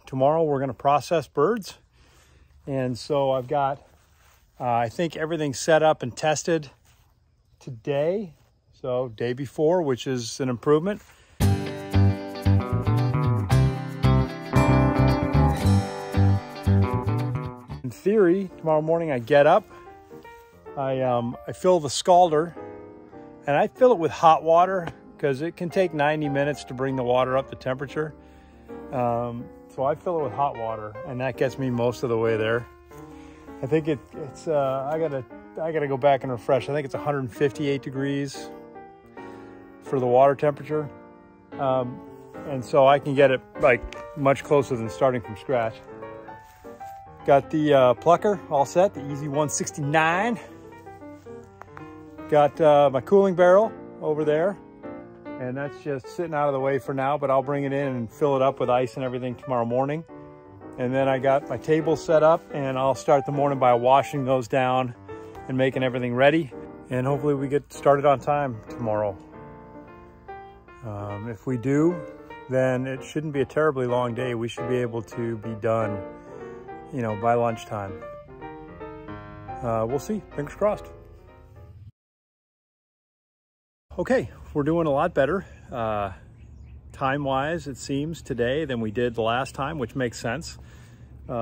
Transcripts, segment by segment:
tomorrow we're going to process birds. And so I've got, I think everything's set up and tested today. So day before, which is an improvement. In theory, tomorrow morning I get up, I fill the scalder, and I fill it with hot water because it can take 90 minutes to bring the water up to temperature. So I fill it with hot water, and that gets me most of the way there. I think it's I gotta go back and refresh. I think it's 158 degrees for the water temperature, and so I can get it like much closer than starting from scratch. Got the plucker all set, the Easy 169. Got my cooling barrel over there, and that's just sitting out of the way for now, but I'll bring it in and fill it up with ice and everything tomorrow morning. And then I got my table set up, and I'll start the morning by washing those down and making everything ready. And hopefully we get started on time tomorrow. If we do, then it shouldn't be a terribly long day. We should be able to be done, you know, by lunchtime. We'll see, fingers crossed. Okay, we're doing a lot better time-wise, it seems, today than we did the last time, which makes sense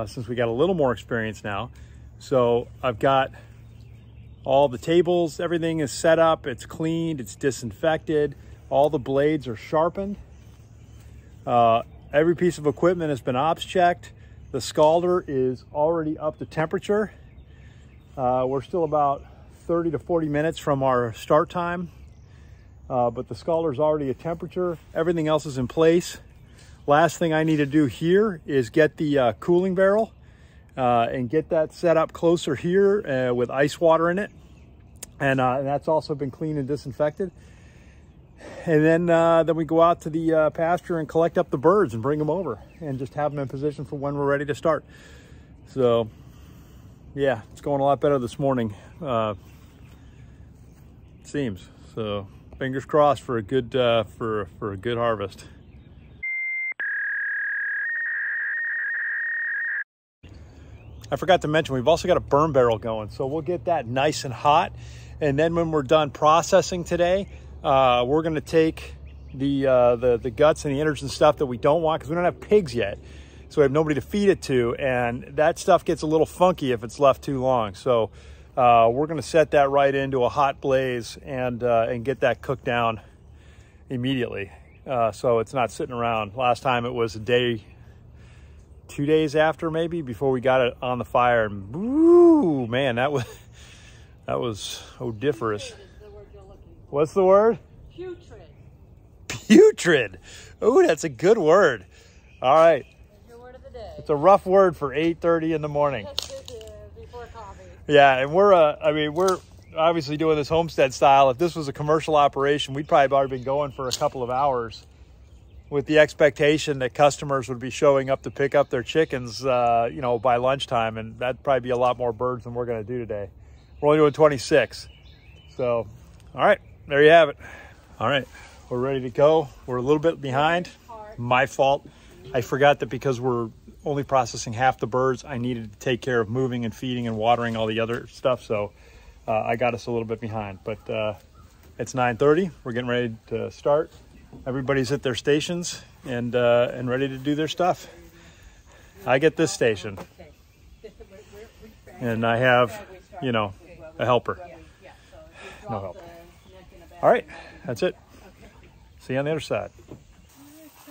since we got a little more experience now. So I've got all the tables, everything is set up, it's cleaned, it's disinfected, all the blades are sharpened. Every piece of equipment has been ops checked. The scalder is already up to temperature. We're still about 30 to 40 minutes from our start time. But the scalder is already at temperature. Everything else is in place. Last thing I need to do here is get the cooling barrel and get that set up closer here with ice water in it. And that's also been cleaned and disinfected. And then we go out to the pasture and collect up the birds and bring them over and just have them in position for when we're ready to start. So yeah, it's going a lot better this morning. It seems. So fingers crossed for a good for a good harvest. I forgot to mention, we've also got a burn barrel going, so we'll get that nice and hot. And then when we're done processing today, we're going to take the guts and the innards and stuff that we don't want, because we don't have pigs yet, so we have nobody to feed it to, and that stuff gets a little funky if it's left too long. So we're going to set that right into a hot blaze and get that cooked down immediately, so it's not sitting around. Last time it was a day, 2 days after maybe, before we got it on the fire, and woo, man, that was odoriferous. What's the word? Putrid. Putrid. Oh, that's a good word. All right. That's your word of the day. It's a rough word for 8:30 in the morning. Yes, it is, before coffee. Yeah, and we're obviously doing this homestead style. If this was a commercial operation, we'd probably already been going for a couple of hours, with the expectation that customers would be showing up to pick up their chickens, you know, by lunchtime, and that'd probably be a lot more birds than we're going to do today. We're only doing 26. So, all right, there you have it. All right, we're ready to go. We're a little bit behind. My fault. I forgot that because we're only processing half the birds, I needed to take care of moving and feeding and watering all the other stuff. So I got us a little bit behind, but it's 9:30. We're getting ready to start. Everybody's at their stations and ready to do their stuff. I get this station, and I have, you know, a helper. No help. All right, that's it. See you on the other side.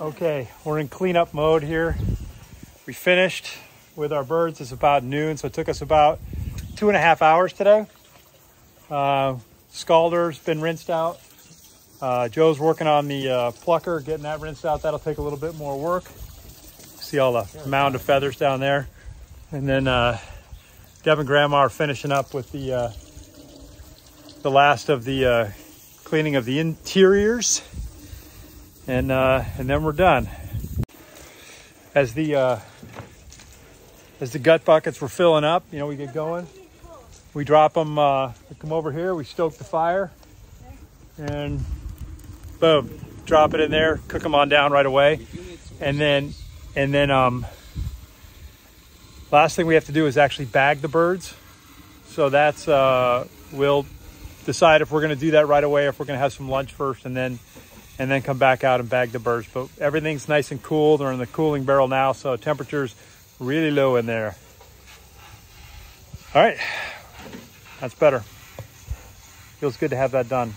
Okay, we're in cleanup mode here. We finished with our birds. It's about noon, so it took us about 2.5 hours today. Scalder's been rinsed out. Joe's working on the plucker, getting that rinsed out. That'll take a little bit more work. See all the mound of feathers down there. And then Deb and Grandma are finishing up with the last of the cleaning of the interiors, and then we're done. As the gut buckets were filling up, you know, we get going. We drop them. We come over here. We stoke the fire, and boom, drop it in there. Cook them on down right away, and then Last thing we have to do is actually bag the birds. So that's, we'll decide if we're going to do that right away, if we're going to have some lunch first and then come back out and bag the birds. But everything's nice and cool. They're in the cooling barrel now, so temperature's really low in there. All right, that's better. Feels good to have that done.